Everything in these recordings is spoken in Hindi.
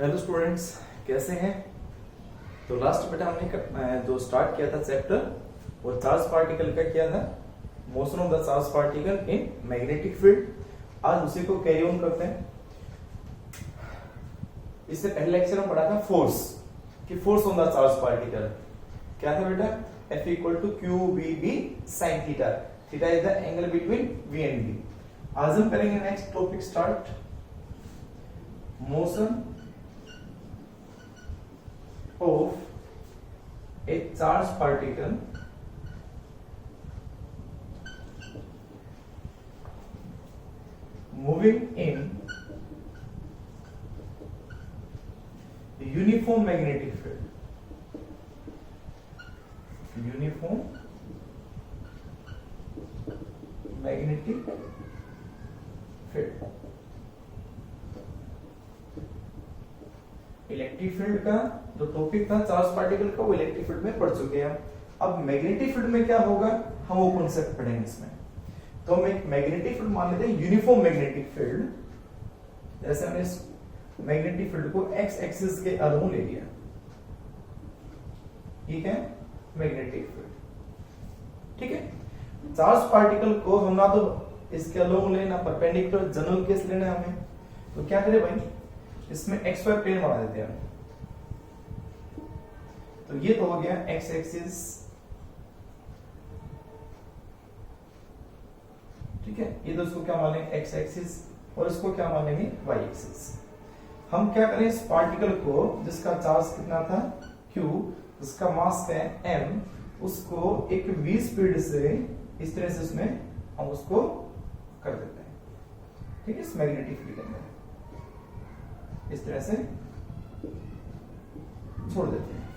हेलो स्टूडेंट्स, कैसे हैं। तो लास्ट बेटा हमने जो स्टार्ट किया था चैप्टर वो चार्ज पार्टिकल का किया था, motion of the charge particle in magnetic field. आज उसी को कैरी ऑन करते हैं। इससे पहले लेक्चर में पढ़ा था फोर्स कि force on the charge particle क्या था बेटा, F equal to Q B B sine theta. Theta is the angle between V and B। आज हम करेंगे next topic start, motion of a charged particle moving in uniform magnetic field. Uniform magnetic field. Electric field का जो टॉपिक था चार्ज पार्टिकल का वो इलेक्ट्रिक फील्ड में पढ़ चुके हैं। अब मैग्नेटिक फील्ड में क्या होगा हम वो कॉन्सेप्ट पढ़ेंगे इसमें। तो हम एक मैग्नेटिक फील्ड मान लेते हैं यूनिफॉर्म मैग्नेटिक फील्ड। जैसे हमने इस मैग्नेटिक फील्ड को एक्स एक्सिस के अलोंग ले लिया, ठीक है, मैग्नेटिक फील्ड। ठीक है, चार्ज पार्टिकल को हम ना तो इसके अलोंग लेना परपेंडिकुलर जनरल केस लेना हमें। तो क्या करें भाई, इसमें एक्स वाई प्लेन बना देते हैं। तो ये तो हो गया एक्स एक्सिस, ठीक है। ये तो इसको क्या मान लेंगे एक्स एक्सिस और इसको क्या मान लेंगे वाई एक्सिस। हम क्या करें, इस पार्टिकल को जिसका चार्ज कितना था Q, जिसका मास है M, उसको एक v स्पीड से इस तरह से इसमें हम उसको कर देते हैं, ठीक है, इस मैग्नेटिक फील्ड के अंदर इस तरह से छोड़ देते हैं,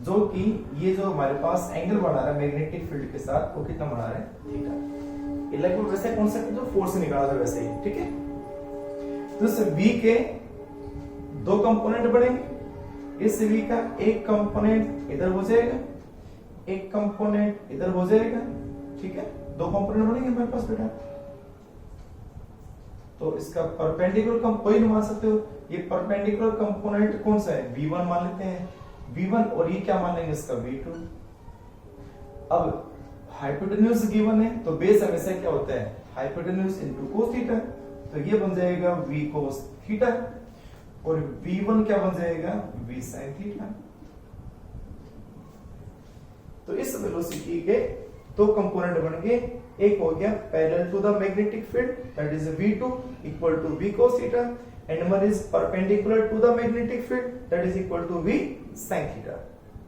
जो कि ये जो हमारे पास एंगल बना रहा है मैग्नेटिक फील्ड के साथ वो कितना बना रहा है थीटा। ये लगभग वैसे कॉन्सेप्ट जो फोर्स से निकाला था वैसे ही, ठीक है। तो इस V के दो कंपोनेंट बनेंगे। इस V का एक कंपोनेंट इधर हो जाएगा, एक कंपोनेंट इधर हो जाएगा, ठीक है, दो कंपोनेंट बनेंगे हमारे पास बेटा। तो इसका परपेंडिकुलर कोई नहीं मान सकते हो, ये परपेंडिकुलर कंपोनेंट कौन सा है, V1 मान लेते हैं, V1, और ये क्या मान लेंगे इसका V2। अब हाइपोटेन्यूज गिवन है तो बेस हमेशा क्या होता है हाइपोटेन्यूज इनटू कोस थीटा। तो ये बन जाएगा V कोस थीटा और V1 क्या बन जाएगा V sin थीटा। तो इस वेलोसिटी के दो कंपोनेंट बन गए, एक हो गया parallel to the magnetic field that is V2 equal to V cos theta and one is perpendicular to the magnetic field that is equal to V sin theta.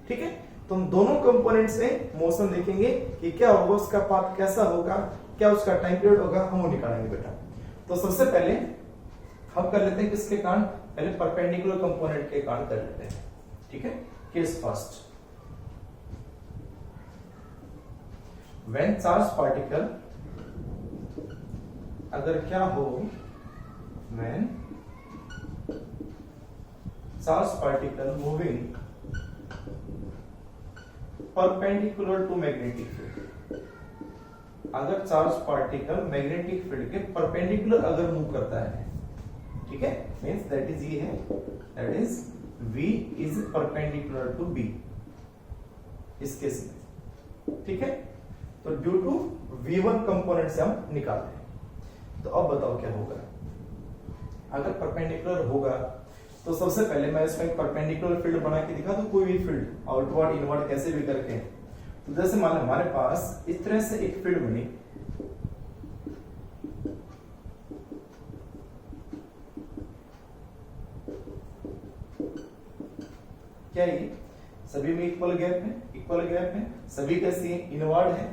ठीक है, तो हम दोनों कंपोनेंट से मोशन देखेंगे कि क्या होगा, उसका पाथ कैसा होगा, क्या उसका टाइम पीरियड होगा, हम वो निकालेंगे बेटा। तो सबसे पहले हम कर लेते हैं किसके कारण, पहले परपेंडिकुलर कंपोनेंट के कारण कर लेते हैं, ठीक है। Case first, when charge particle, अगर क्या हो, when charge particle moving perpendicular to magnetic field, अगर चार्ज पार्टिकल मैग्नेटिक फील्ड के परपेंडिकुलर अगर मूव करता है, ठीक है, मींस दैट इज ये है, that is V is perpendicular to B इस केस में, ठीक है। तो ड्यू टू V1 कंपोनेंट से हम निकालते हैं। तो अब बताओ क्या होगा, अगर परपेंडिकुलर होगा तो सबसे पहले मैं इसमें एक परपेंडिकुलर फील्ड बना के दिखा दूं, कोई भी फील्ड आउटवर्ड इनवर्ड कैसे भी करके। तो जैसे मान लो हमारे पास इस तरह से एक फील्ड बनी, क्या ये सभी में इक्वल गैप है, इक्वल गैप है, सभी कैसी इनवर्ड है,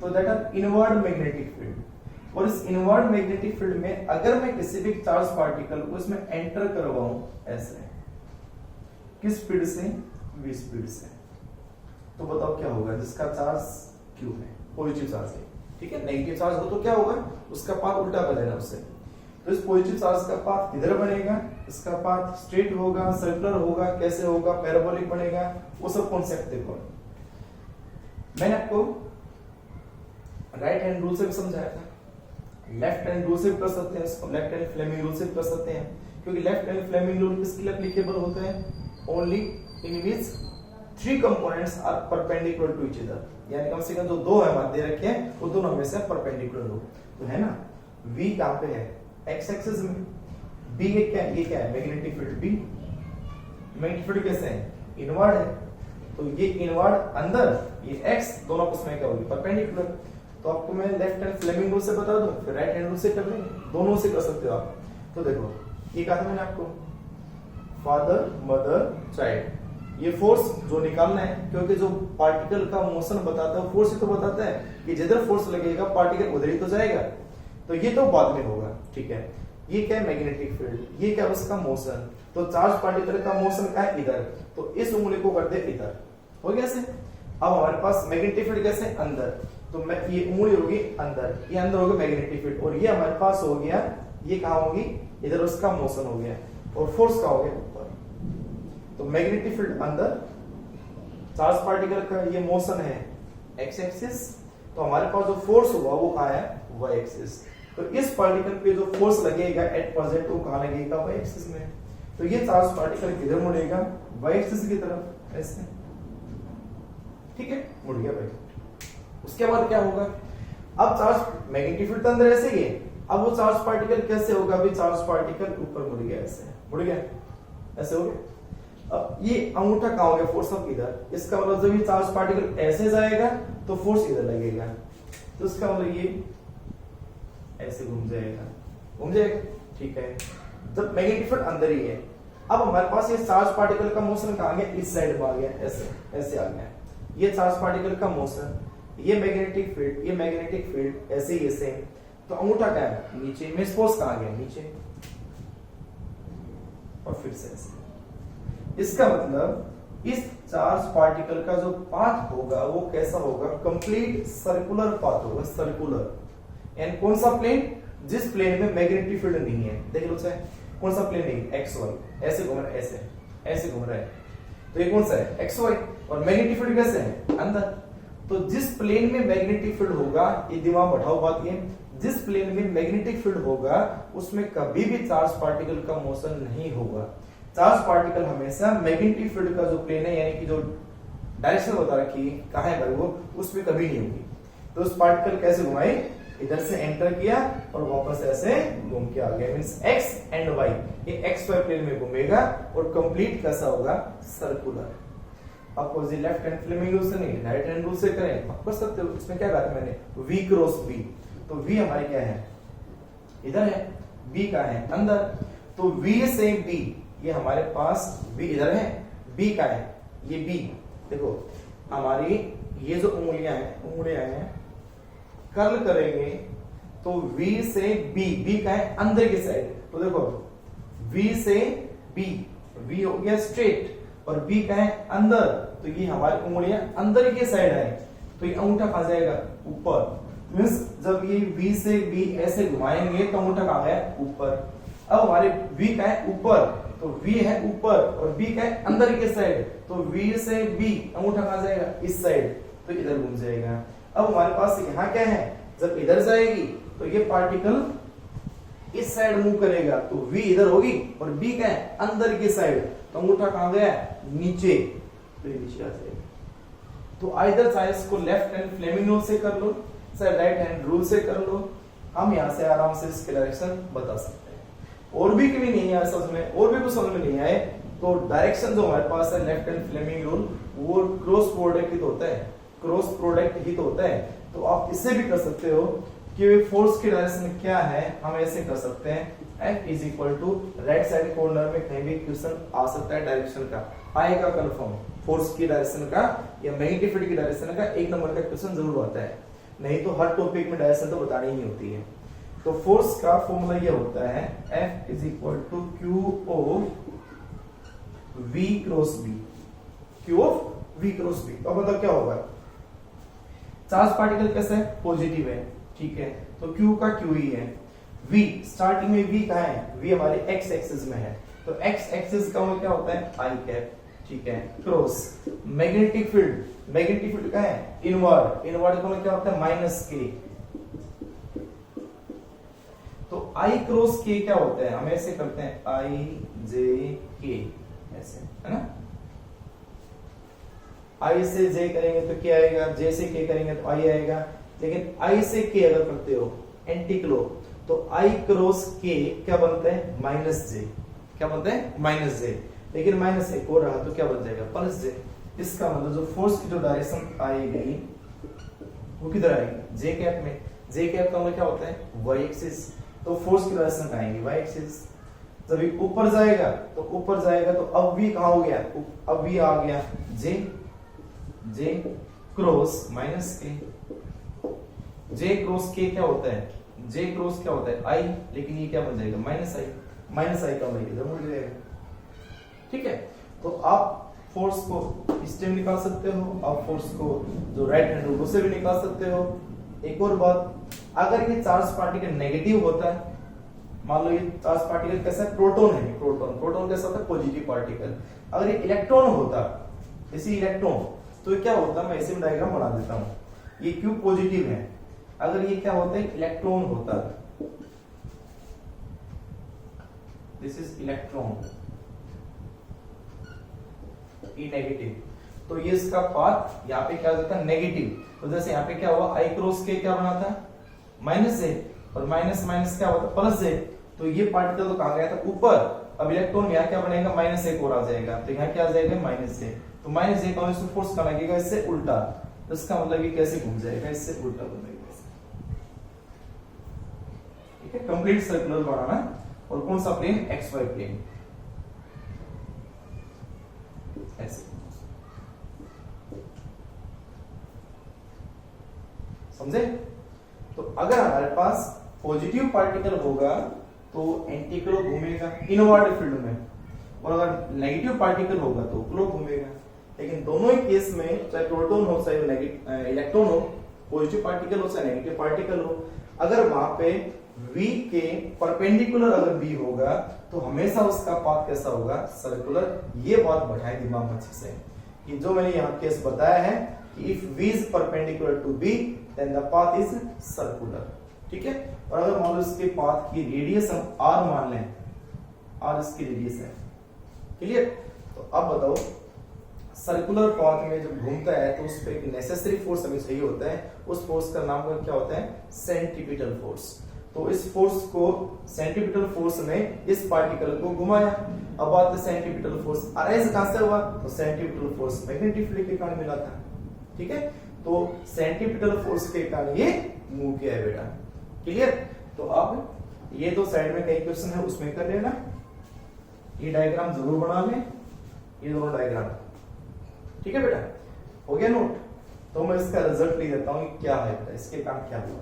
तो that are inward magnetic field. और इस इनवर्ड मैग्नेटिक फील्ड में अगर मैं किसी भी चार्ज पार्टिकल को इसमें एंटर करवाऊं ऐसे, किस स्पीड से, v स्पीड से, तो बताओ क्या होगा, जिसका चार्ज Q है, पॉजिटिव चार्ज है, ठीक है। नेगेटिव चार्ज हो तो क्या होगा, उसका पाथ उल्टा कर देना उससे। तो इस पॉजिटिव चार्ज का पाथ किधर बनेगा, इसका पाथ स्ट्रेट होगा, सर्कुलर होगा, कैसे होगा, पैराबोलिक बनेगा, वो सब कॉन्सेप्ट देखो। मैंने आपको राइट हैंड रूल से भी समझाया था। लेफ्ट हैंड रूल से भी कर सकते हैं इसको, लेफ्ट हैंड फ्लेमिंग रूल से भी कर सकते हैं, क्योंकि लेफ्ट हैंड फ्लेमिंग रूल किसके लिए एप्लीकेबल होता है? Only in which 3 components are perpendicular to each other, यानी कम से कम जो दो है माध्य रखे हैं वो दोनों हमेशा परपेंडिकुलर हो। तो है ना, v कहां पे है? x एक्सिस में। b ये क्या है? Magnetic field. b magnetic field कैसे है? इनवर्ड है, तो ये इनवर्ड अंदर, ये x दोनों आपस में क्या होगी? परपेंडिकुलर। तो आपको मैं लेफ्ट हैंड फ्लेमिंग रूल से बता दूं, फिर राइट हैंड रूल से कर लेंगे, दोनों से कर सकते हो आप। तो देखो ये कहा था मैंने आपको, फादर मदर चाइल्ड, ये फोर्स जो निकालना है, क्योंकि जो पार्टिकल का मोशन बताता है फोर्स ही तो बताता है कि जिधर फोर्स लगेगा पार्टिकल उधर ही तो जाएगा, तो ये तो बाद में होगा, ठीक है। ये क्या है? Magnetic field. ये क्या है? उसका मोशन। तो चार्ज पार्टिकल का मोशन का है इधर, तो इस उंगली को कर दे इधर, हो गया से। अब हमारे पास मैग्नेटिक फील्ड कैसे? अंदर, तो मैं ये उंगली होगी अंदर, ये अंदर होगा मैग्नेटिक फील्ड, और ये हमारे पास हो गया, ये कहां होगी? इधर उसका मोशन हो गया, और फोर्स का हो गया ऊपर। तो मैग्नेटिक फील्ड अंदर, चार्ज पार्टिकल का ये मोशन है एक्स एक्सिस, तो हमारे पास जो फोर्स होगा वो कहां है? Y axis. तो इस पार्टिकल पे जो फोर्स लगेगा एट प्रेजेंट वो कहां लगेगा? वाई एक्सिस में। तो ये चार्ज पार्टिकल किधर मुड़ेगा? वाई एक्सिस की तरफ, ऐसे, ठीक है, मुड़ गया भाई। उसके बाद क्या होगा? अब चार्ज मैग्नेटिक फील्ड तो अंदर ऐसे ही है, अब वो चार्ज पार्टिकल कैसे होगा? अभी चार्ज पार्टिकल ऊपर मुड़ गया, ऐसे मुड़ गया, ऐसे हो गया। अब ये अंगूठा कहां हो गया? फोर्स ऑफ इधर, इसका मतलब जब ये चार्ज पार्टिकल ऐसे जाएगा तो फोर्स इधर लगेगा, तो इसका मतलब ये ऐसे घूम जाएगा, ठीक है। जब मैग्नेटिक फील्ड अंदर ही है, अब हमारे पास ये चार्ज पार्टिकल का मोशन कहां गया? इस साइड में आ गया, ऐसे ऐसे आ गया, ये चार्ज पार्टिकल का मोशन, ये मैग्नेटिक फील्ड ऐसे ही ऐसे। तो अंगूठा क्या है? नीचे में, फोर्स कहां गया? नीचे, और फिर से ऐसे। इसका मतलब इस चार्ज पार्टिकल का जो पाथ होगा वो कैसा होगा? कंप्लीट सर्कुलर पाथ होगा, सर्कुलर। एंड कौन सा प्लेन? जिस प्लेन में मैग्नेटिक फील्ड नहीं है, देख लो चाहे कौन सा प्लेन नहीं? एक्स वाई, ऐसे घूम रहा है, ऐसे ऐसे घूम रहा है, तो ये कौन सा है? X Y. और मैग्नेटिक फील्ड कैसे है? अंदर। तो जिस प्लेन में मैग्नेटिक फील्ड होगा, ये दिमाग बैठाओ बात, ये जिस प्लेन में मैग्नेटिक फील्ड होगा उसमें कभी भी चार्ज पार्टिकल का मोशन नहीं होगा। चार्ज पार्टिकल हमेशा मैग्नेटिक फील्ड का जो प्लेन है, यानी कि जो डायरेक्शन बता रखी है कहां है भाई, वो उसमें कभी नहीं होगी। तो उस पार्टिकल कैसे घुमाई? इधर से एंटर किया और वापस ऐसे घूम के आ गया, मींस एक्स एंड वाई, ये एक्स वाई प्लेन में घूमेगा और कंप्लीट कैसा होगा? सर्कुलर। आपको जी लेफ्ट हैंड फ्लेमिंग रूल से नहीं, राइट हैंड रूल से करें आप कर सकते हो। इसमें क्या कहा था मैंने? v क्रॉस v, तो v हमारे क्या है? इधर है, b का है? अंदर। तो v से b, ये हमारे पास b इधर है, b का है? ये b, देखो हमारी ये जो उंगलियां हैं कर्ल करेंगे तो v से b का है? अंदर की साइड। तो देखो v से b, v हो गया स्ट्रेट और b का है? अंदर, तो ये हमारी उंगलियां अंदर की साइड है, तो ये अंगूठा कहां जाएगा? ऊपर। मींस जब ये v से b ऐसे घुमाएंगे तो अंगूठा कहां गया? ऊपर। अब हमारे v का है ऊपर, तो v है ऊपर और b का है अंदर की साइड, तो v से b अंगूठा कहां जाएगा? इस साइड, तो इधर घूम जाएगा। अब हमारे पास यहाँ क्या है? जब इधर जाएगी तो ये पार्टिकल इस साइड मूव करेगा, तो v इधर होगी और b क्या है? अंदर की साइड, तो अंगूठा कहां गया? नीचे, तो ये नीचे आ जाएगा। तो आइदर चाहे इसको लेफ्ट हैंड फ्लेमिंग रूल से कर लो, चाहे राइट हैंड रूल से कर लो, हम यहाँ से आराम से इसके डायरेक्शन बता सकते हैं। और भी कभी नहीं आया समझ में, और भी कुछ समझ में नहीं आए, तो डायरेक्शन जो हमारे पास है लेफ्ट हैंड फ्लेमिंग रूल, वो क्रॉस प्रोडक्ट ही तो होता है, क्रॉस प्रोडक्ट ही तो होता है। तो आप इससे भी कर सकते हो कि फोर्स की डायरेक्शन क्या है, हम ऐसे कर सकते हैं F is equal to right side corner में कहीं भी क्वेश्चन आ सकता है डायरेक्शन का, आएगा कंफर्म, फोर्स की डायरेक्शन का या मैग्नेटिक फील्ड की डायरेक्शन का 1 नंबर का क्वेश्चन जरूर आता है, नहीं तो हर टॉपिक में डायरेक्शन तो बतानी ही होती है। तो फोर्स का फॉर्मूला ये होता है F is equal to Q of V cross B, Q of V cross B। तो मतलब क्या होगा? चार्ज पार्टिकल कैसा है? पॉजिटिव है, ठीक है, तो Q का Q ही है। V स्टार्टिंग में V कहाँ है? V हमारे x एक्सिस में है, तो x एक्सिस का क्या होता है? I कैप, ठीक है, क्रॉस मैग्नेटिक फील्ड कहाँ है? इनवर्ड, इनवर्ड का क्या होता है? -k, आई क्रॉस के क्या होता है, हम ऐसे करते हैं आई जे के, ऐसे है ना, आई से जे करेंगे तो क्या आएगा, जे से के करेंगे तो आई आएगा, लेकिन आई से के अगर करते हो एंटी क्लॉक तो आई क्रॉस के क्या बनता है, माइनस जे, क्या बनता है माइनस जे, लेकिन माइनस एक हो रहा तो क्या बन जाएगा प्लस जे। इसका मतलब जो फोर्स की जो डायरेक्शन आएगी वो किधर आएगी, जे कैप में। जे कैप का मतलब क्या होता है वाई एक्सिस, तो फोर्स की डायरेक्शन आएगी वाई एक्सिस। जब ये ऊपर जाएगा तो अब भी कहां हो गया, अब भी आ गया जे, जे क्रॉस माइनस के। जे क्रॉस के क्या होता है, जे क्रॉस क्या होता है आई, लेकिन ये क्या बन जाएगा माइनस आई, माइनस आई का मतलब इधर मुड़ जाएगा। ठीक है, तो आप फोर्स को इस टाइम निकाल सकते हो, आप फोर्स को जो राइट हैंड रूल से भी निकाल सकते हो। एक और बात, अगर ये चार्ज पार्टिकल नेगेटिव होता है, मान लो ये चार्ज पार्टिकल कैसा है, प्रोटॉन है, प्रोटॉन कैसा होता है पॉजिटिव पार्टिकल। अगर ये इलेक्ट्रॉन होता, इसी इलेक्ट्रॉन, तो ये क्या होता, मैं ऐसे में डायग्राम बना देता हूं, ये क्यों पॉजिटिव है, अगर ये क्या होता है इलेक्ट्रॉन होता, दिस इज इलेक्ट्रॉन, ये नेगेटिव, तो ये इसका पाथ यहाँ पे क्या होता है नेगेटिव। तो जैसे यहाँ पे क्या हुआ, आई क्रॉस के क्या बना था माइनस जे, और माइनस माइनस क्या होता प्लस जे, तो ये पार्टिकल तो कहां गया था ऊपर, अब इलेक्ट्रॉन यहाँ क्या बनेगा माइनस एक और आ जाएगा, तो यहाँ क्या आ जाएगा माइनस जे, तो माइनस जे का फोर्स का लगेगा इससे उल्टा, तो इसका मतलब ये कैसे घूम जाएगा, इससे उल्टा घूमेगा। ठीक है, कंप्लीट सर्कुलर बनाना, और कौन सा प्लेन, एक्स वाई प्लेन, ऐसे समझे। तो अगर हमारे पास पॉजिटिव पार्टिकल होगा तो एंटी क्लॉक घूमेगा इनवर्ड फील्ड में, और अगर नेगेटिव पार्टिकल होगा तो क्लॉक घूमेगा। लेकिन दोनों ही केस में, चाहे प्रोटॉन हो चाहे इलेक्ट्रॉन हो, पॉजिटिव पार्टिकल हो चाहे नेगेटिव पार्टिकल हो, अगर वहां पे V के परपेंडिकुलर अगर B होगा तो हमेशा उसका पाथ कैसा होगा, सर्कुलर। ये बात बैठाए दिमाग में अच्छे से, कि जो मैंने यहाँ केस बताया है कि if V is perpendicular to B then the path is circular। ठीक है, और अगर मान लो इसके पाथ की रेडियस हम R मान लें, R इसकी रेडियस है, क्लियर। तो अब बताओ सर्कुलर पाथ में जब घूमता है तो उस पर एक नेसेसरी फोर्स हमें चाहिए होता है, उस फोर्स का नाम क्या होता है, सेंट्रीपिटल फोर्स। तो इस फोर्स को, सेंट्रीपिटल फोर्स ने इस पार्टिकल को घुमाया। अब बात है सेंट्रीपिटल फोर्स अराइज कहां से हुआ, तो सेंट्रीपिटल फोर्स मैग्नेटिक फील्ड के कारण मिला था। ठीक है, तो सेंट्रीपिटल फोर्स के कारण ये मूव किया है बेटा, क्लियर। तो अब ये तो साइड में कई क्वेश्चन है उसमें कर लेना, ये डायग्राम जरूर बना लें, ये दोनों डायग्राम। ठीक है बेटा, हो गया नोट। तो मैं इसका रिजल्ट ले देता हूं क्या है बेटा, इसके काम क्या हुआ,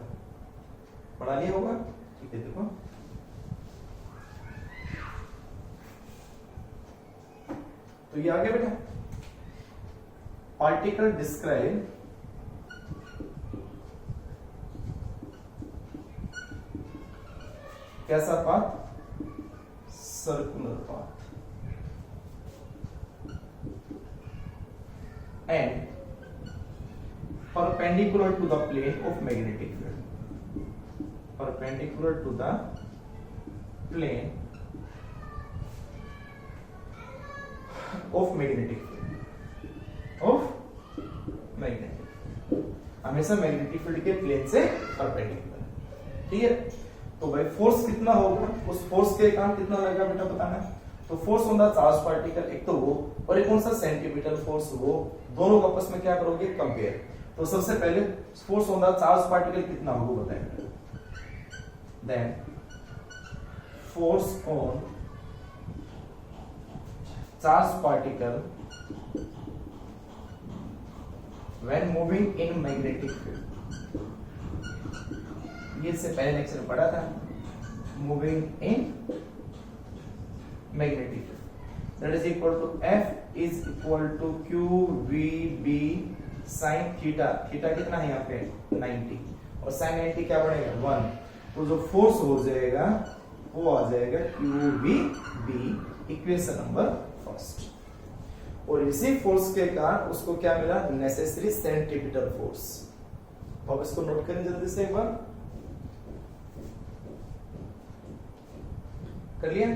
बना लिया होगा। ठीक है, देखो तो ये आ गया बेटा, पार्टिकल डिस्क्राइब कैसा path, circular path, and perpendicular to the plane of magnetic field, perpendicular to the plane of magnetic field, of magnetic, हमेशा मैग्नेटिक फील्ड के प्लेन से परपेंडिकुलर। ठीक है, तो भाई फोर्स कितना होगा, उस फोर्स के कारण कितना लगेगा बेटा बताना। तो force on the charge particle एक तो वो, और एक कौन सा सेंट्रीपिटल फोर्स, वो दोनों को आपस में क्या करोगे, कंपेयर। तो सबसे पहले force on the charge particle कितना होगा बताएंगे, then force on charge particle when moving in magnetic field, ये से पहले लेक्चर में पढ़ा था, moving in magnetic field, that is equal to F is equal to QVB sine theta, theta कितना है यहाँ पे 90, और साइन 90 क्या बनेगा 1, तो जो फोर्स हो जाएगा वो आ जाएगा QVB, इक्वेशन नंबर फर्स्ट। और इसी फोर्स के कारण उसको क्या मिला, नेसेसरी सेंट्रीपिटल फोर्स। तो अब इसको नोट करें जल्दी से एक बार, कर लिया?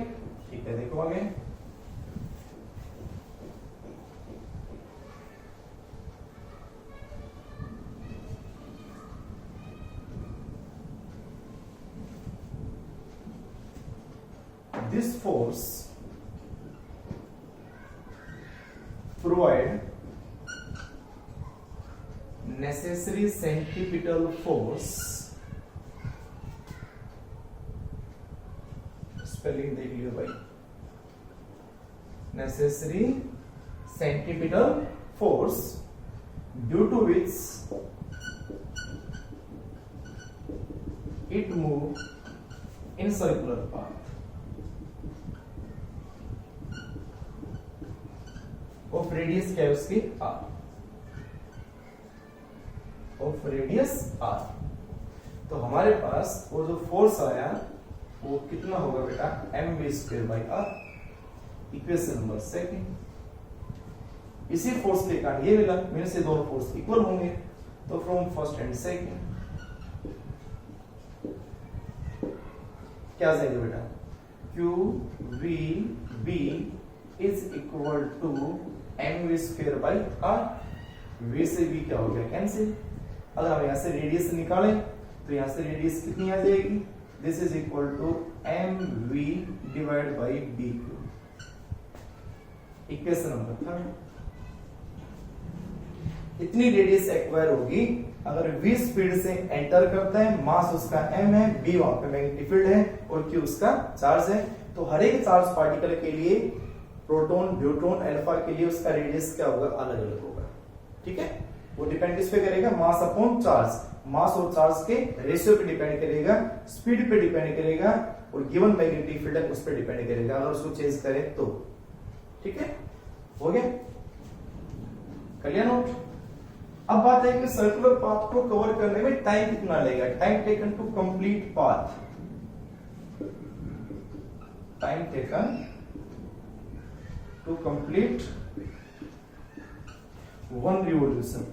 ठीक है, देखो आगे। This force provide necessary centripetal force, spelling देख लियो भाई, necessary centripetal force due to which it move in circular path of radius क्या है उसकी r, of radius r। तो हमारे पास वो जो फोर्स आया वो कितना होगा बेटा, mv²/r, इक्वेशन नंबर सेकंड। इसी फोर्स के कारण ये मिला, मेरे से दोनों फोर्स इक्वल होंगे, तो फ्रॉम फर्स्ट एंड सेकंड क्या जाएगा बेटा, QVB is equal to mv²/r। v से v क्या हो गया, कैंसिल। अगर हम यहां से रेडियस निकालें तो यहां से रेडियस कितनी आ जाएगी, this is equal to mv divide by bq, equation number third. इतनी रेडियस एक्वायर होगी अगर v स्पीड से एंटर करता है, मास उसका m है, b वहां पे मैग्नेटिक फील्ड है और q उसका चार्ज है। तो हर एक चार्ज पार्टिकल के लिए, प्रोटॉन, न्यूट्रॉन, अल्फा के लिए उसका रेडियस क्या होगा, अलग अलग होगा। ठीक है, वो डिपेंड किस पे करेगा, मास अपॉन चार्ज, मास और चार्ज के रेशियो पे डिपेंड करेगा, स्पीड पे डिपेंड करेगा और गिवन मैग्नेटिक फील्ड है उस पे डिपेंड करेगा, अगर उसको चेंज करें तो। ठीक है, हो गया, कर लिया नोट। अब बात है कि सर्कुलर पाथ को कवर करने में टाइम कितना लगेगा, time taken to complete path, time taken to complete one revolution,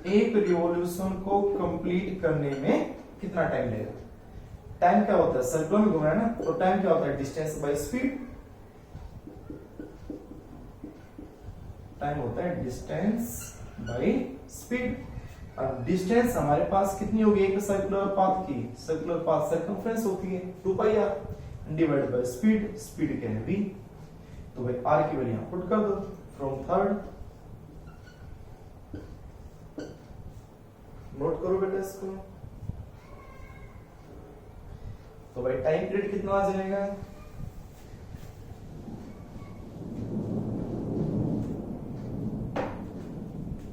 एक रिवॉल्यूशन को कंप्लीट करने में कितना टाइम लगेगा। टाइम क्या होता है, सर्कुलर में घूमना है ना, तो टाइम क्या होता है, डिस्टेंस बाय स्पीड। टाइम होता है डिस्टेंस बाय स्पीड। अब डिस्टेंस हमारे पास कितनी होगी एक सर्कुलर पाथ की, सर्कुलर पाथ सर्कमफ्रेंस होती है 2πr divide by speed, speed क्या है v। तो भाई r की वैल्यू यहां पुट कर दो, फ्रॉम थर्ड, नोट करो बेटा इसको। तो भाई टाइम पीरियड कितना आ जाएगा,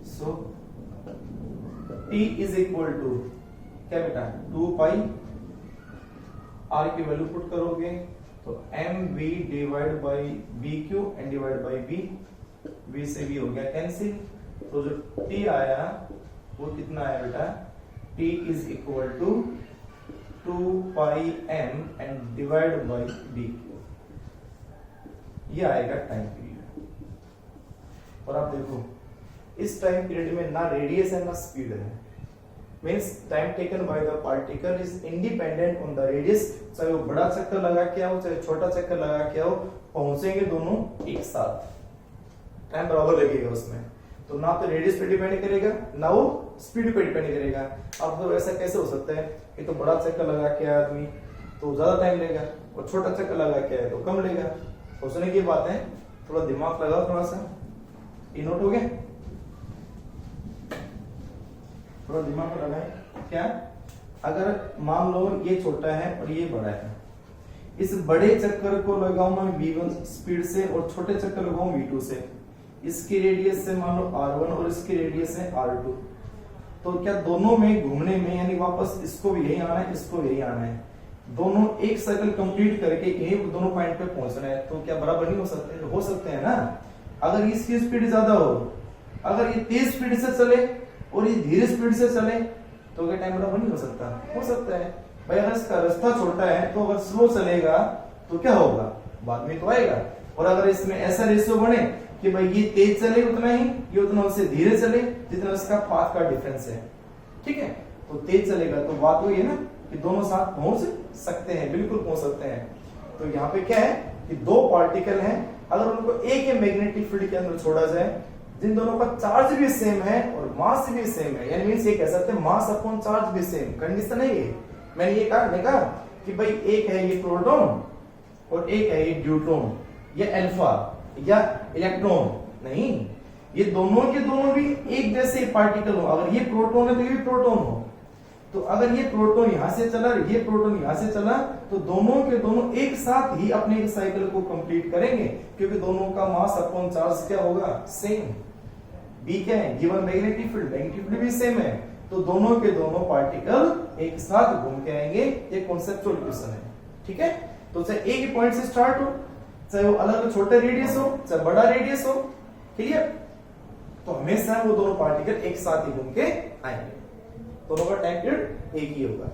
सो t इज इक्वल टू क्या बेटा 2π, r की वैल्यू पुट करोगे तो mv divide by bq and divide by v, v से v हो गया कैंसिल। तो जो t आया वो कितना आया बेटा, t is equal to 2πm and divide by bq, ये आएगा टाइम पीरियड। और आप देखो इस टाइम पीरियड में ना रेडियस है ना स्पीड है, means time taken by the particle is independent on the radius. चाहे वो बड़ा चक्कर लगा के आओ चाहे छोटा चक्कर लगा के आओ, पहुंचेंगे दोनों एक साथ, टाइम बराबर लगेगा उसमें। तो ना तो रेडियस पे डिपेंड करेगा ना वो स्पीड पे डिपेंड करेगा। अब तो ऐसा कैसे हो सकता है कि तो बड़ा चक्कर लगा के आया आदमी तो ज्यादा टाइम लेगा और छोटा चक्कर लगा के आया तो कम लेगा। सोचने की बात है, थोड़ा दिमाग लगाओ थोड़ा सा, ये नोट हो गया, थोड़ा दिमाग लगाए। क्या अगर मान लो ये छोटा है और ये बड़ा है, इस बड़े चक्कर को लगाऊं मैं v1 स्पीड से और छोटे चक्कर लगाऊं v2 से, इसकी रेडियस से मान लो r1 और इसकी रेडियस है r2, तो क्या दोनों में घूमने में यानी वापस इसको भी यही आना है इसको भी यही आना है, दोनों एक सर्कल कंप्लीट करके यही दोनों पॉइंट पे पहुंचना है, तो क्या बराबर नहीं हो सकते, तो हो सकते हैं ना। अगर इसकी स्पीड ज्यादा हो, अगर ये तेज स्पीड से चले और ये धीरे स्पीड से चले तो क्या टाइम बराबर नहीं हो सकता, हो सकता है भाई। अगर इसका रास्ता छोटा है तो अगर स्लो चलेगा तो क्या होगा, बाद में तो आएगा। और अगर इसमें ऐसा रेशियो बने कि भाई ये तेज चले उतना ही, ये उतना उससे धीरे चले जितना इसका पाथ का डिफरेंस है, ठीक है, तो तेज चलेगा तो बात वही है ना, कि दोनों साथ पहुंच सकते हैं, बिल्कुल पहुंच सकते हैं। तो यहाँ पे क्या है कि दो पार्टिकल हैं, अगर उनको एक ही मैग्नेटिक फील्ड के अंदर छोड़ा जाए, जिन दोनों का चार्ज भी सेम है और मास भी सेम है, यानी मींस ये कह सकते हैं मास अपॉन चार्ज भी सेम, कंडीशन है ये। मैंने ये कहा कि भाई एक है ये प्रोटॉन और एक है ये ड्यूट्रॉन या अल्फा या इलेक्ट्रॉन, नहीं, ये दोनों के दोनों भी एक जैसे पार्टिकल हो। अगर ये प्रोटॉन है तो ये भी प्रोटॉन हो, तो अगर ये प्रोटॉन यहां से चला, ये प्रोटॉन यहां से चला, तो दोनों के दोनों एक साथ ही अपने इस साइकिल को कंप्लीट करेंगे, क्योंकि दोनों का मास अपॉन चार्ज क्या होगा, सेम। बी क्या है, given magnetic field, magnetic field भी सेम है, तो दोनों के दोनों पार्टिकल एक साथ घूम के आएंगे। ये कॉन्सेप्चुअल क्वेश्चन है, ठीक है। तो चाहे एक ही पॉइंट से स्टार्ट हो, चाहे वो अलग छोटा रेडियस हो, चाहे बड़ा रेडियस हो, क्लियर, तो हमेशा वो दोनों पार्टिकल एक साथ ही घूम के आएंगे। दोनों का टाइम पीरियड एक ही होगा।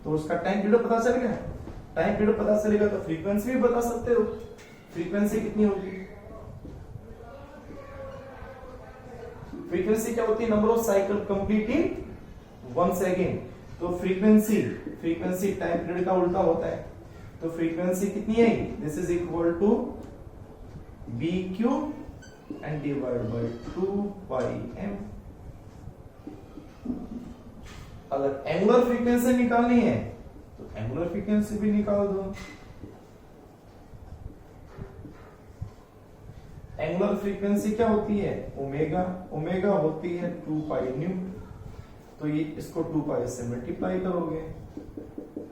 तो उसका टाइम पीरियड पता चल गया। टाइम पीरियड पता चलेगा तो फ्रीक्वेंसी भी बता सकते हो। फ्रीक्वेंसी कितनी होगी, फ्रीक्वेंसी क्या होती है, number of cycle complete in 1 second. तो फ्रीक्वेंसी टाइम पीरियड का उल्टा होता है। तो फ्रीक्वेंसी कितनी है, this is equal to B Q and divide by 2 pi M. अगर एंगुलर फ्रीक्वेंसी निकालनी है तो एंगुलर फ्रीक्वेंसी भी निकाल दो। एंगुलर फ्रीक्वेंसी क्या होती है, ओमेगा, ओमेगा होती है 2 पाई न्यू। तो ये इसको 2 पाई से मल्टीप्लाई करोगे,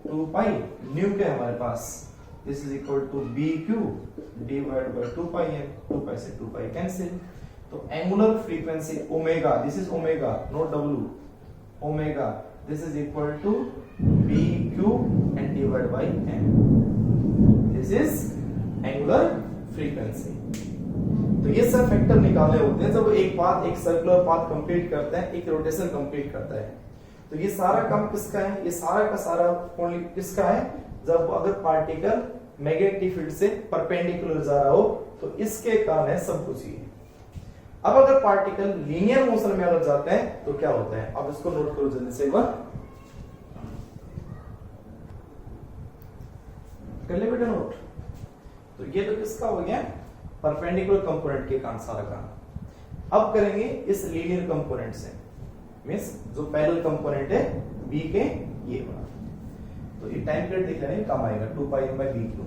2 पाई न्यू क्या हमारे पास, this is equal to B Q divide by 2 pi M. 2 pi से 2 पाई कैंसिल। तो angular frequency omega, this is omega not W, omega this is equal to B Q and divide by M. This is angular frequency. तो ये सब फैक्टर निकालने होते हैं जब एक पाथ, एक सर्कुलर पाथ कंप्लीट करता है, एक रोटेशन कंप्लीट करता है। तो ये सारा काम किसका है, ये सारा का सारा ओनली किसका है, जब अगर पार्टिकल मैग्नेटिक फील्ड से परपेंडिकुलर जा रहा हो तो इसके कारण है सब कुछ ये। अब अगर पार्टिकल लीनियर मोशन में अगर जाते हैं तो क्या होता है, अब इसको नोट करो जल्दी से एक बार, कर ले बेटा नोट। तो ये तो किसका हो गया, परपेंडिकुलर कंपोनेंट के कारण सारा काम। अब करेंगे इस लीनियर कंपोनेंट से, मींस जो पैरेलल कंपोनेंट है बी के, ये वाला। तो ये टाइम पीरियड दिख रहा है, कम आएगा 2 पाई बाय बी क्यू।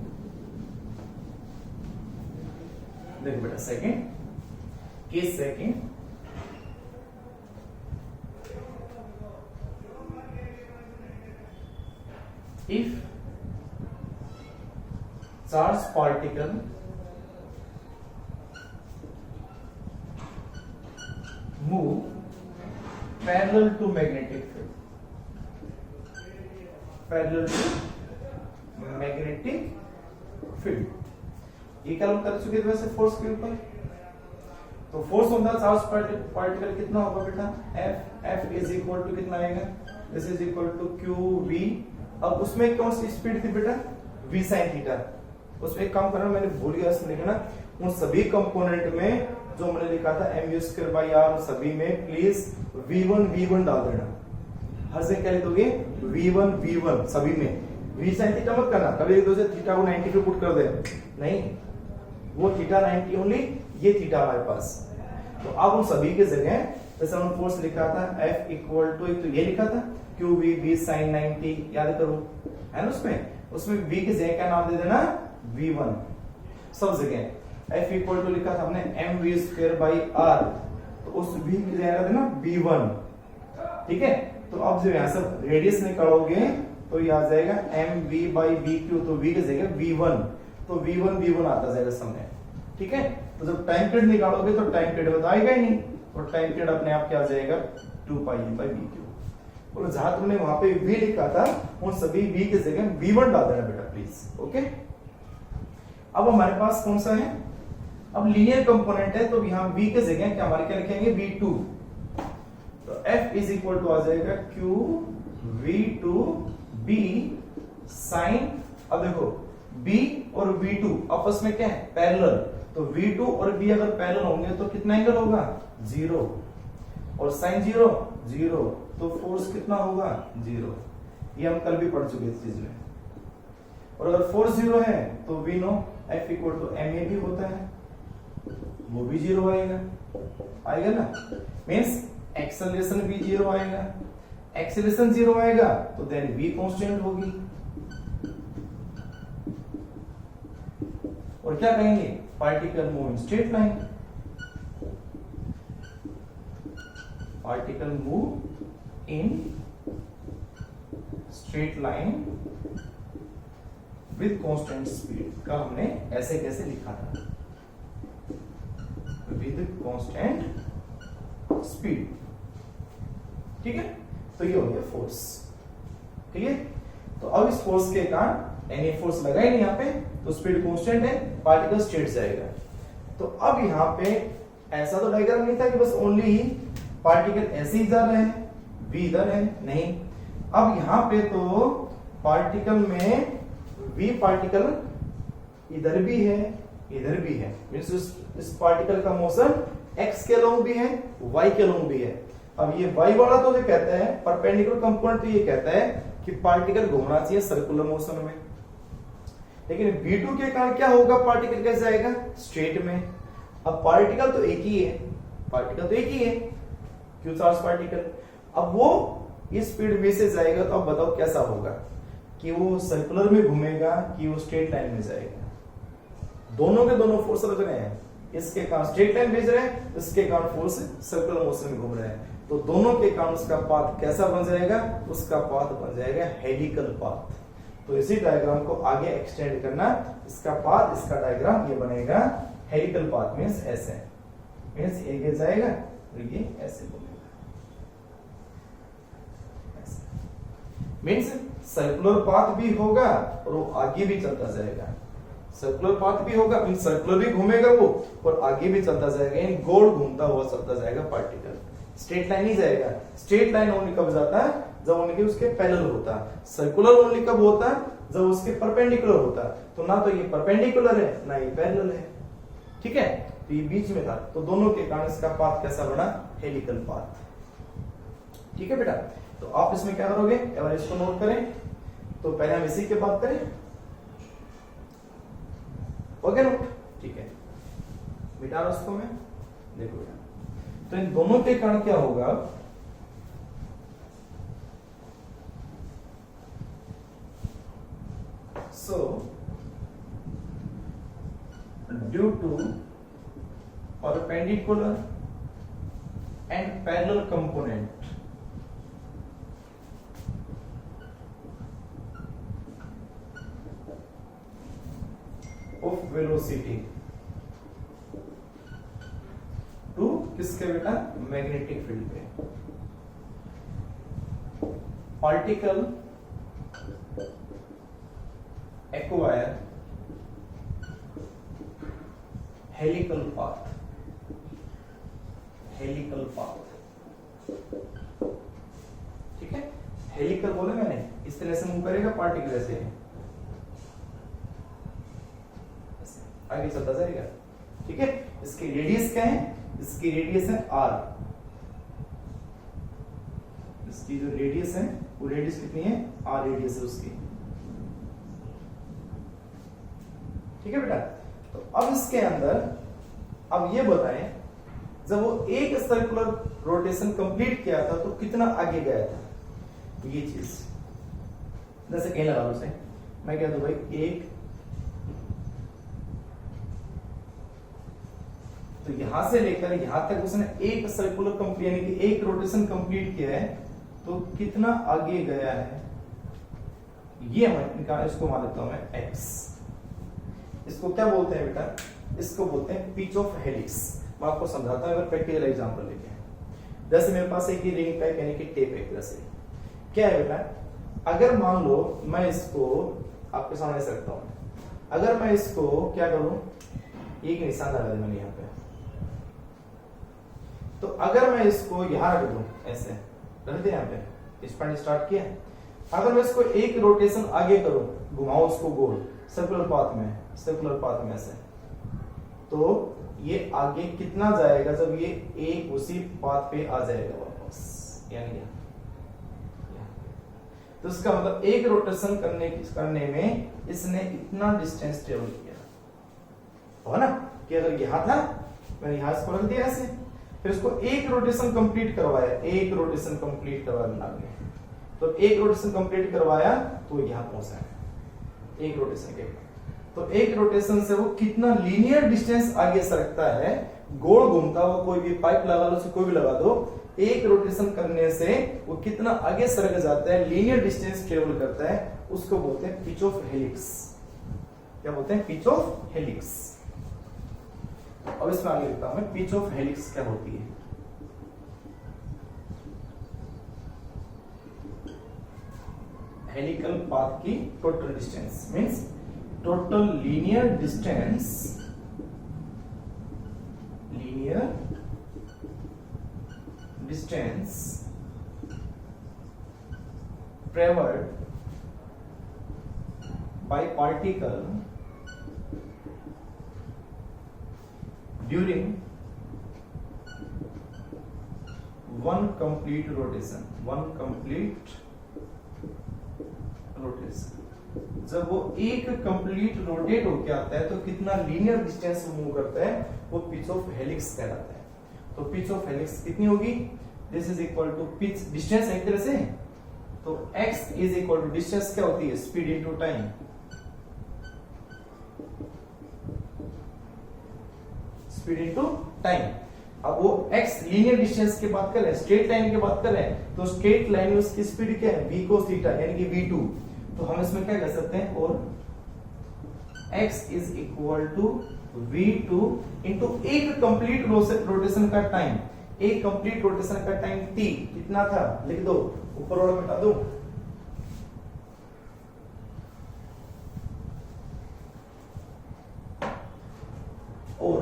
देखो बेटा second, case second, if charge particle move parallel to magnetic field, parallel to magnetic field। ये क्या हम कर चुके थे वैसे फोर्स के ऊपर। तो force on the charge particle कितना होगा बेटा, F इज इक्वल टू कितना आएगा, this is equal to QV। अब उसमें कौन सी स्पीड थी बेटा, V sin थीटा। उसमें एक काम करना, मैंने भूल गया इसमें लिखना, उन सभी कंपोनेंट में जो मैंने लिखा था mu²/r, सभी में प्लीज V1 डाल देना। हर से क्या लिख दोगे, V1 सभी में। V sin थीटा मत करना, कभी एक दूसरे थीटा को 90 पे पुट कर दे, नहीं, वो थीटा 90 ओनली, ये थीटा हमारे पास। तो अब उन सभी के जगह जैसे हमने फोर्स लिखा था F इक्वल टू, एक तो ये लिखा था QV V sin 90, याद करो, है ना। उसमें V की जगह क्या नाम दे देना, V1 सब जगह। F इक्वल टू लिखा था हमने mv²/r, तो उस V की जगह देना V1, ठीक है। तो अब जब यहां से रेडियस निकालोगे तो ये आ जाएगा mv/bq, तो V की जगह V1, तो V1 आता जाएगा समय, ठीक है। तो जब टाइम पीरियड निकालोगे तो टाइम पीरियड बताएगा ही नहीं, और टाइम पीरियड अपने आप क्या आ जाएगा 2 पाई/bq। और जहां तुमने वहां पे V लिखा था उन सभी V की जगह V1 डाल देना बेटा प्लीज, ओके। अब हमारे पास कौन सा है, अब लीनियर कंपोनेंट है, तो यहां V की जगह क्या हमारे क्या लिखेंगे, V2। तो F इज इक्वल टू आ जाएगा QV2B sin, अब देखो B और V2 आपस में क्या है, पैरेलल। तो V2 और B अगर पैरेलल होंगे तो कितना एंगल होगा, 0, और sin 0 0, तो फोर्स कितना होगा 0। ये हम कल भी पढ़ चुके इस चीज में। और अगर फोर्स 0 है तो we know F equal to ma भी होता है, वो भी 0 आएगा ना। मीन्स एक्सेलरेशन भी 0 आएगा। एक्सेलरेशन 0 आएगा तो देन v कांस्टेंट होगी। और क्या कहेंगे, particle move in straight line. Particle move in straight line with constant speed का हमने ऐसे कैसे लिखा था, विद कांस्टेंट स्पीड। ठीक है, तो ये हो गया फोर्स। ठीक है, तो अब इस फोर्स के कारण एनी फोर्स लगा ही नहीं यहाँ पे, तो स्पीड कांस्टेंट है, पार्टिकल स्ट्रेट जाएगा। तो अब यहाँ पे ऐसा तो डायग्राम नहीं था कि बस ओनली ही पार्टिकल ऐसे ही जा रहे हैं, v इधर है, नहीं। अब यहाँ पे तो पार्टिकल में v पार्टिकल इधर भी है, इधर भी है। मींस इस पार्टिकल का मोशन x के अलोंग भी है, y के अलोंग भी है। अब ये y वाला तो ये कहता है परपेंडिकुलर कंपोनेंट, तो ये कहता है कि पार्टिकल घूमना चाहिए सर्कुलर मोशन में। लेकिन v2 के कारण क्या होगा, पार्टिकल कैसे आएगा स्ट्रेट में। अब पार्टिकल तो एक ही है, पार्टिकल तो एक ही है, क्यू चार्ज पार्टिकल। अब वो इस स्पीड v से जाएगा, तो अब बताओ कैसा होगा, कि वो सर्कुलर में घूमेगा कि वो स्ट्रेट लाइन में जाएगा। दोनों के दोनों फोर्स लग रहे हैं, इसके कारण स्ट्रेट लाइन भेज रहे हैं, इसके कारण फोर्स सर्कुलर मोशन में घूम रहे हैं। तो दोनों के कारण उसका पाथ कैसा बन जाएगा, उसका पाथ बन जाएगा हेलिकल पाथ। तो इसी डायग्राम को आगे एक्सटेंड करना, इसका पाथ, इसका डायग्राम ये बनेगा हेलिकल पाथ। मींस ऐसे, मींस ये जाएगा और ये ऐसे बनेगा, मींस सर्कुलर पाथ भी होगा और वो आगे भी चलता जाएगा। सर्कुलर पाथ भी होगा, मींस सर्कुलर भी घूमेगा वो और आगे भी चलता जाएगा, इन गोल घूमता हुआ चलता जाएगा पार्टिकल। स्ट्रेट लाइन नहीं जाएगा। स्ट्रेट लाइन ओनली कब जाता है, जब उनके उसके पैरेलल होता है। सर्कुलर ओनली कब होता है, जब उसके परपेंडिकुलर होता है। तो ना तो ये परपेंडिकुलर है ना ये पैरेलल है। ठीक है, तो ये बीच में था, तो दोनों के कारण इसका पाथ कैसा बना, हेलिकल पाथ। ठीक है बेटा, तो आप इसमें क्या करोगे, अगर इसको नोट करें तो पहले हम इसी की बात करें, ओके नोट। ठीक है, मिटा रहा उसको मैं, देखो बेटा, तो इन दोनों के कारण क्या होगा, so due to perpendicular and parallel component of velocity to किसके बेटा, मैग्नेटिक फील्ड पे, particle acquire helical path, helical path. ठीक है, हेलिकल बोले मैंने, इस तरह से मूव करेगा पार्टिकल, ऐसे आगे चलता जाएगा। ठीक है, इसकी रेडियस क्या है, इसकी रेडियस है r, इसकी जो रेडियस है वो रेडियस कितनी है, r रेडियस है उसकी। ठीक है बेटा, तो अब इसके अंदर अब ये बताएं, जब वो एक सर्कुलर रोटेशन कंप्लीट किया था तो कितना आगे गया था, ये चीज जैसे कहीं लगा लो से, मैं कह दूं भाई एक, तो यहां से लेकर यहां तक उसने एक सर्कुलर कंप्लीट यानी कि एक रोटेशन कंप्लीट किया है, तो कितना आगे गया है, ये मैं इसको मान लेता हूं मैं x। इसको क्या बोलते हैं बेटा, इसको बोलते हैं पिच ऑफ हेलिक्स। मैं आपको समझाता हूं अगर प्रैक्टिकल एग्जांपल लेके। जैसे मेरे पास एक रिंग पैक यानी कि टेप एक तरह से क्या है बेटा, अगर मान लो मैं इसको आपके सामने ऐसे रखता हूं, अगर मैं इसको क्या करूं, एक निशान लगा मैंने यहाँ पे, तो अगर मैं इसको यहां रख दूं, ऐसे रख दे यहाँ पे, इस पॉइंट स्टार्ट किया, अगर मैं इसको एक रोटेशन आगे करूं, घुमाओ उसको गोल सर्कुलर पाथ में, सर्कुलर पाथ में से, तो ये आगे कितना जाएगा, जब ये एक उसी पाथ पे आ जाएगा वापस, यानी तो इसका मतलब एक रोटेशन करने में इसने इतना डिस्टेंस ट्रेवल किया, हो ना, कि अगर यहां था मैंने यहां से पलट दिया ऐसे, फिर इसको एक रोटेशन कंप्लीट करवाया, एक रोटेशन कंप्लीट करवाया आपने, तो एक रोटेशन कंप्लीट करवाया तो यहां पहुंचा है एक रोटेशन के बाद। तो एक रोटेशन से वो कितना लीनियर डिस्टेंस आगे सरकता है, गोल घूमता हुआ, कोई भी पाइप लगा लो, कोई भी लगा दो, एक रोटेशन करने से वो कितना आगे सरक जाता है, लीनियर डिस्टेंस ट्रेवल करता है, उसको बोलते हैं पिच ऑफ हेलिक्स। क्या बोलते हैं? Pitch of helix. अब इसमें आगे लिखता हूं मैं, पिच ऑफ हेलिक्स क्या होती है। हेलिकल पाथ की total distance means total linear distance, traveled by particle during one complete rotation, जब वो एक कंप्लीट रोटेट होके आता है तो कितना लीनियर डिस्टेंस मूव करता है, वो पिच ऑफ हेलिक्स कहलाता है। तो पिच ऑफ हेलिक्स कितनी होगी? This is equal to pitch distance एक तरह से, तो x is equal to distance क्या होती है? Speed into time. Speed into time. अब वो x लीनियर डिस्टेंस की बात करें, स्ट्रेट लाइन की बात करें, तो स्ट्रेट लाइन में उसकी स्पीड क्या है? v cos थीटा यानी कि v2। तो हम इसमें क्या कर सकते हैं, और x is equal to v2 into एक कंप्लीट रोटेशन का टाइम, एक कंप्लीट रोटेशन का टाइम t कितना था लिख दो, ऊपर वाला मिटा दो, और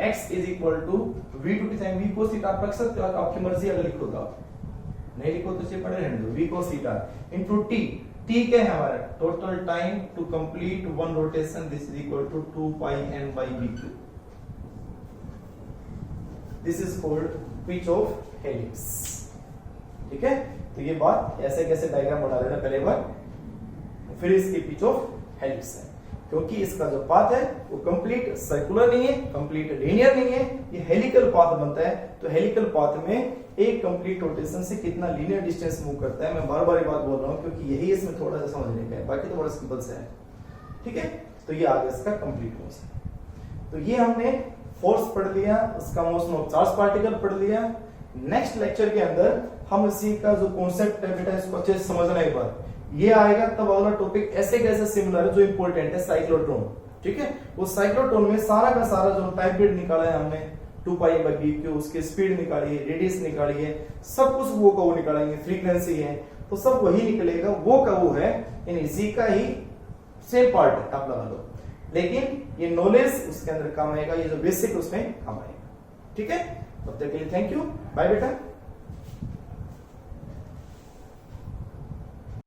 x is equal to v2 की टाइम v cos थीटा आप रख सकते हो, आपकी मर्जी, अगर लिखो तो आप नहीं लिखो तो इसे पढ़े रहने दो, v cos theta into t। t क्या है हमारा? Total time to complete one rotation, this is equal to 2 pi n by v2। This is called pitch of helix. ठीक है, तो ये बात ऐसे कैसे डायग्राम बना लेना पहले बार, फिर इसकी पिच ऑफ हेलिक्स है, क्योंकि इसका जो पाथ है वो कंप्लीट सर्कुलर नहीं है, कंप्लीट लीनियर नहीं है, ये हेलिकल पाथ बनता है। तो हेलिकल पाथ में एक कंप्लीट रोटेशन से कितना लीनियर डिस्टेंस मूव करता है, मैं बार बार ये बात बोल रहा हूं क्योंकि यही इसमें थोड़ा सा समझने का है, बाकी तो बड़ा सिंपल सा है। ठीक है, तो ये आगे इसका कंप्लीट मोशन। तो ये हमने फोर्स पढ़ लिया, उसका मोशन ऑफ चार्ज पार्टिकल पढ़ लिया। नेक्स्ट लेक्चर के अंदर हम इसी का जो कॉन्सेप्ट है बेटा, इसको अच्छे से समझना एक बार, ये आएगा तब अगला टॉपिक ऐसे कैसे सिमिलर है जो इंपॉर्टेंट है, साइक्लोट्रॉन। ठीक है, वो साइक्लोट्रॉन में सारा का सारा जो टाइम पीरियड निकाला है हमने 2 pi by v, उसकी स्पीड निकाली है, रेडियस निकाली है, सब कुछ वो का वो निकालेंगे, फ्रीक्वेंसी है, तो सब वही निकलेगा, वो का वो है, इन इसी का ही सेम पार्ट है, आप लगा लो, लेकिन ये नॉलेज उसके अंदर काम आएगा, ये जो बेसिक उसमें काम आएगा। ठीक है, तब तक के लिए थैंक यू, बाय बेटा।